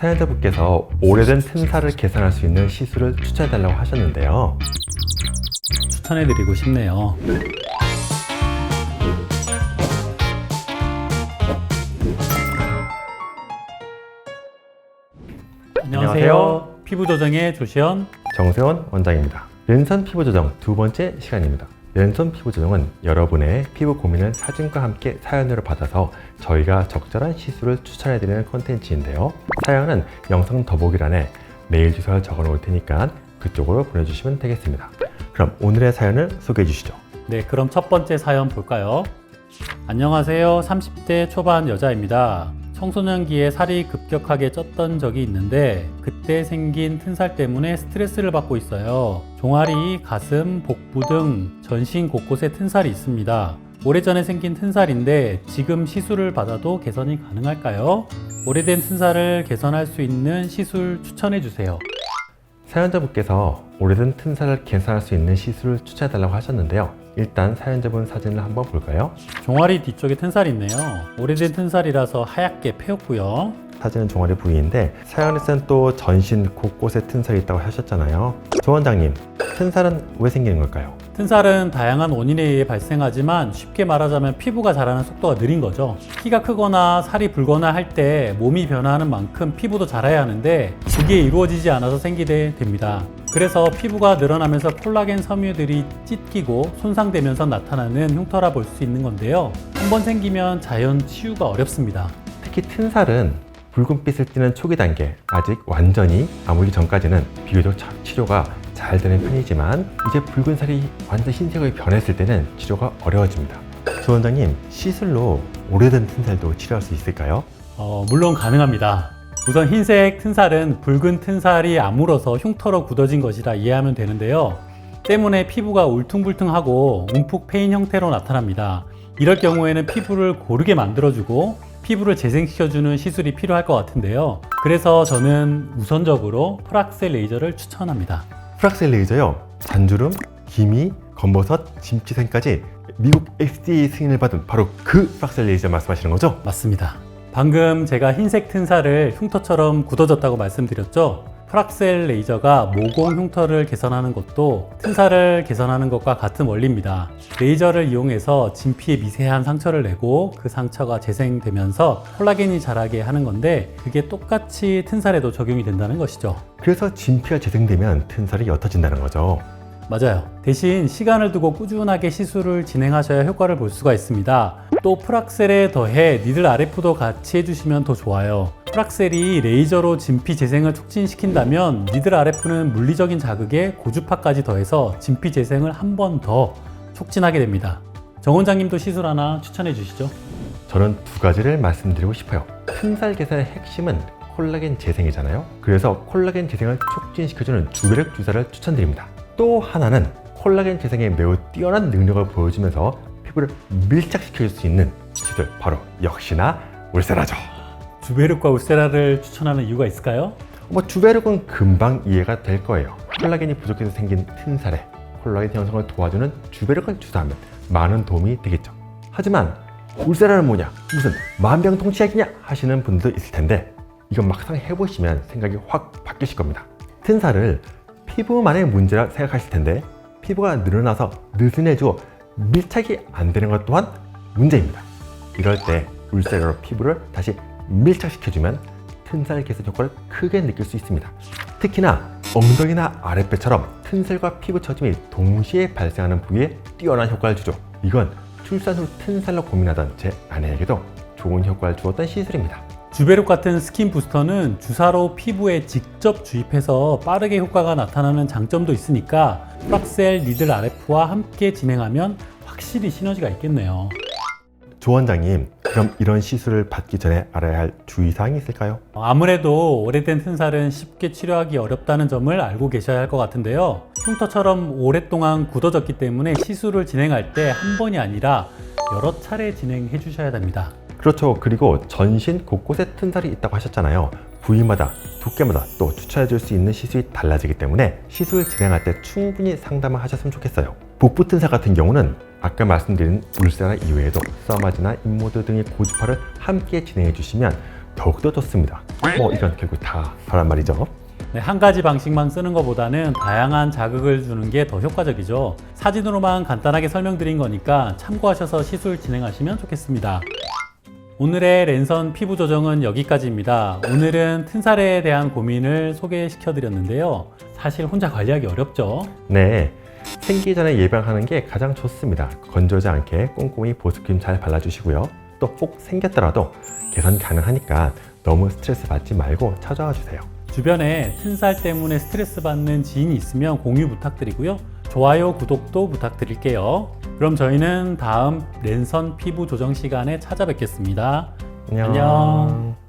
사연자분께서 오래된 튼살을 개선할 수 있는 시술을 추천해달라고 하셨는데요. 추천해드리고 싶네요. 안녕하세요. 피부 조정의 조시현. 정세원 원장입니다. 랜선 피부 조정 두 번째 시간입니다. 랜선 피부 조정은 여러분의 피부 고민을 사진과 함께 사연으로 받아서 저희가 적절한 시술을 추천해드리는 콘텐츠인데요. 사연은 영상 더보기란에 메일 주소를 적어 놓을 테니까 그쪽으로 보내주시면 되겠습니다. 그럼 오늘의 사연을 소개해 주시죠. 네, 그럼 첫 번째 사연 볼까요? 안녕하세요. 30대 초반 여자입니다. 청소년기에 살이 급격하게 쪘던 적이 있는데 그때 생긴 튼살 때문에 스트레스를 받고 있어요. 종아리, 가슴, 복부 등 전신 곳곳에 튼살이 있습니다. 오래전에 생긴 튼살인데 지금 시술을 받아도 개선이 가능할까요? 오래된 튼살을 개선할 수 있는 시술 추천해 주세요. 사연자분께서 오래된 튼살을 개선할 수 있는 시술을 추천해달라고 하셨는데요. 일단 사연자분 사진을 한번 볼까요? 종아리 뒤쪽에 튼살이 있네요. 오래된 튼살이라서 하얗게 패였고요. 사진은 종아리 부위인데 사연에서는 또 전신 곳곳에 튼살이 있다고 하셨잖아요. 조 원장님, 튼살은 왜 생기는 걸까요? 튼살은 다양한 원인에 의해 발생하지만 쉽게 말하자면 피부가 자라는 속도가 느린 거죠. 키가 크거나 살이 불거나 할 때 몸이 변화하는 만큼 피부도 자라야 하는데 그게 이루어지지 않아서 생기게 됩니다. 그래서 피부가 늘어나면서 콜라겐 섬유들이 찢기고 손상되면서 나타나는 흉터라 볼 수 있는 건데요. 한번 생기면 자연 치유가 어렵습니다. 특히 튼살은 붉은빛을 띠는 초기 단계, 아직 완전히 아물기 전까지는 비교적 치료가 잘 되는 편이지만 이제 붉은 살이 완전 흰색으로 변했을 때는 치료가 어려워집니다. 조 원장님, 시술로 오래된 튼살도 치료할 수 있을까요? 물론 가능합니다. 우선 흰색 튼살은 붉은 튼살이 아물어서 흉터로 굳어진 것이라 이해하면 되는데요. 때문에 피부가 울퉁불퉁하고 움푹 패인 형태로 나타납니다. 이럴 경우에는 피부를 고르게 만들어주고 피부를 재생시켜주는 시술이 필요할 것 같은데요. 그래서 저는 우선적으로 프락셀 레이저를 추천합니다. 프락셀 레이저요. 잔주름, 기미, 검버섯, 짐치생까지 미국 FDA 승인을 받은 바로 그 프락셀 레이저 말씀하시는 거죠? 맞습니다. 방금 제가 흰색 튼살을 흉터처럼 굳어졌다고 말씀드렸죠? 프락셀 레이저가 모공 흉터를 개선하는 것도 튼살을 개선하는 것과 같은 원리입니다. 레이저를 이용해서 진피에 미세한 상처를 내고 그 상처가 재생되면서 콜라겐이 자라게 하는 건데 그게 똑같이 튼살에도 적용이 된다는 것이죠. 그래서 진피가 재생되면 튼살이 옅어진다는 거죠. 맞아요. 대신 시간을 두고 꾸준하게 시술을 진행하셔야 효과를 볼 수가 있습니다. 또 프락셀에 더해 니들 RF도 같이 해주시면 더 좋아요. 프락셀이 레이저로 진피 재생을 촉진시킨다면 니들 RF는 물리적인 자극에 고주파까지 더해서 진피 재생을 한 번 더 촉진하게 됩니다. 정 원장님도 시술 하나 추천해 주시죠. 저는 두 가지를 말씀드리고 싶어요. 튼살 개선의 핵심은 콜라겐 재생이잖아요. 그래서 콜라겐 재생을 촉진시켜주는 주베륵 주사를 추천드립니다. 또 하나는 콜라겐 재생에 매우 뛰어난 능력을 보여주면서 피부를 밀착시켜줄 수 있는 시술, 바로 역시나 울세라죠. 주베륵과 울세라를 추천하는 이유가 있을까요? 주베륵은 금방 이해가 될 거예요. 콜라겐이 부족해서 생긴 튼살에 콜라겐 형성을 도와주는 주베륵을 주사하면 많은 도움이 되겠죠. 하지만 울세라는 뭐냐, 무슨 만병통치약이냐 하시는 분도 있을 텐데 이건 막상 해보시면 생각이 확 바뀌실 겁니다. 튼살을 피부만의 문제라 생각하실 텐데 피부가 늘어나서 느슨해지고 밀착이 안 되는 것 또한 문제입니다. 이럴 때 울세라로 피부를 다시 밀착시켜주면 튼살 개선 효과를 크게 느낄 수 있습니다. 특히나 엉덩이나 아랫배처럼 튼살과 피부 처짐이 동시에 발생하는 부위에 뛰어난 효과를 주죠. 이건 출산 후 튼살로 고민하던 제 아내에게도 좋은 효과를 주었던 시술입니다. 주베륵 같은 스킨 부스터는 주사로 피부에 직접 주입해서 빠르게 효과가 나타나는 장점도 있으니까 프락셀 니들 RF와 함께 진행하면 확실히 시너지가 있겠네요. 조 원장님, 그럼 이런 시술을 받기 전에 알아야 할 주의사항이 있을까요? 아무래도 오래된 튼살은 쉽게 치료하기 어렵다는 점을 알고 계셔야 할 것 같은데요. 흉터처럼 오랫동안 굳어졌기 때문에 시술을 진행할 때 한 번이 아니라 여러 차례 진행해 주셔야 됩니다. 그렇죠. 그리고 전신 곳곳에 튼살이 있다고 하셨잖아요. 부위마다, 두께마다 또 추천해 줄 수 있는 시술이 달라지기 때문에 시술 진행할 때 충분히 상담을 하셨으면 좋겠어요. 복부 튼살 같은 경우는 아까 말씀드린 울세라 이외에도 써마지나 인모드 등의 고주파를 함께 진행해 주시면 더욱더 좋습니다. 이건 결국 다 바란 말이죠. 네, 한 가지 방식만 쓰는 것보다는 다양한 자극을 주는 게 더 효과적이죠. 사진으로만 간단하게 설명드린 거니까 참고하셔서 시술 진행하시면 좋겠습니다. 오늘의 랜선 피부 조정은 여기까지입니다. 오늘은 튼살에 대한 고민을 소개시켜 드렸는데요. 사실 혼자 관리하기 어렵죠. 네, 생기기 전에 예방하는 게 가장 좋습니다. 건조하지 않게 꼼꼼히 보습크림 잘 발라주시고요. 또 혹 생겼더라도 개선 가능하니까 너무 스트레스 받지 말고 찾아와 주세요. 주변에 튼살 때문에 스트레스 받는 지인이 있으면 공유 부탁드리고요. 좋아요, 구독도 부탁드릴게요. 그럼 저희는 다음 랜선 피부 조정 시간에 찾아뵙겠습니다. 안녕.